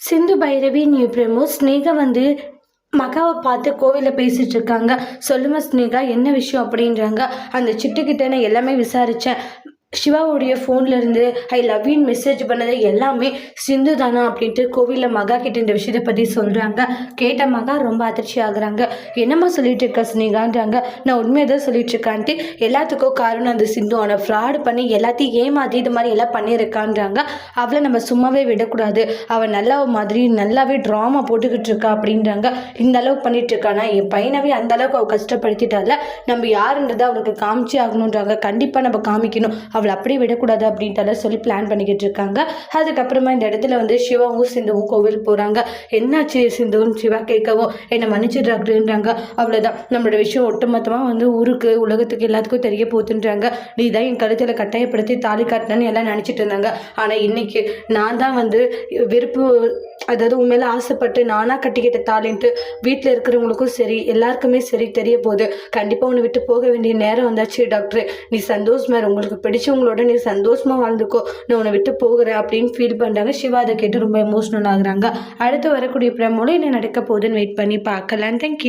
Sindhu Bhairavi new promo Sneha மகாவை பார்த்து கோவிலில் பேசிட்டு இருக்காங்க. சொல்லுங்க ஸ்னேகா, என்ன விஷயம் அப்படின்றாங்க. அந்த சிட்டுக்கிட்ட நான் எல்லாமே விசாரித்தேன். சிவாவுடைய ஃபோன்லேருந்து ஐ லவ் யூன்னு மெசேஜ் பண்ணது எல்லாமே சிந்து தானா அப்படின்ட்டு கோவிலில் மகா கிட்ட இந்த விஷயத்தை பற்றி சொல்கிறாங்க. கேட்ட மகா ரொம்ப அதிர்ச்சி ஆகுறாங்க. என்னம்மா சொல்லிட்டு இருக்க ஸ்னேகான்றாங்க. நான் உண்மையை தான் சொல்லிட்டு இருக்கான்ட்டு எல்லாத்துக்கும் காரணம் அந்த சிந்து. ஆனால் ஃப்ராடு பண்ணி எல்லாத்தையும் ஏமாற்றி இது மாதிரி எல்லாம் பண்ணியிருக்கான்றாங்க. அவளை நம்ம சும்மாவே விடக்கூடாது. அவள் நல்லா மாதிரி நல்லாவே ட்ராமா போட்டுக்கிட்டு இருக்கா அப்படின்றாங்க. இந்த அளவுக்கு பண்ணிட்டு இருக்கானா, என் பையனவே அந்த அளவுக்கு அவள் கஷ்டப்படுத்திட்டால, நம்ம யாருன்றதை அவளுக்கு காமிச்சு ஆகணுன்றாங்க. கண்டிப்பாக நம்ம காமிக்கணும், அவளை அப்படியே விடக்கூடாது அப்படின்ட்டு சொல்லி பிளான் பண்ணிக்கிட்டு இருக்காங்க. அதுக்கப்புறமா இந்த இடத்துல சிவாவும் சிந்துவும் கோவில் போகிறாங்க. என்னாச்சு சிந்துவும் சிவா கேட்கவும் என்னை மன்னிச்சிடுறாங்கன்றாங்க. அவ்வளோதான், நம்மளோட விஷயம் ஒட்டுமொத்தமாக ஊருக்கு உலகத்துக்கு எல்லாத்துக்கும் தெரிய போகுதுன்றாங்க. நீ தான் என் கழுத்தில் கட்டாயப்படுத்தி தாலி காட்டினு எல்லாம் நினச்சிட்டு இருந்தாங்க. ஆனால் இன்னைக்கு நான் தான் வெறுப்பு, அதாவது உண்மையில ஆசைப்பட்டு நானாக கட்டிக்கிட்ட தாலின்ட்டு வீட்டில் இருக்கிறவங்களுக்கும் சரி எல்லாருக்குமே சரி தெரிய போகுது. கண்டிப்பாக உன்னை விட்டு போக வேண்டிய நேரம் வந்தாச்சு டாக்டர். நீ சந்தோஷமா, உங்களுக்கு பிடிச்சவங்களோட நீ சந்தோஷமா வாழ்ந்துக்கோ, நான் உன்னை விட்டு போகிறேன் அப்படின்னு ஃபீல் பண்ணுறாங்க. சிவா அதை கேட்டு ரொம்ப எமோஷ்னல் ஆகுறாங்க. அடுத்து வரக்கூடிய பிரமோல என்ன நடக்க போகுதுன்னு வெயிட் பண்ணி பார்க்கலாம். தேங்க்யூ.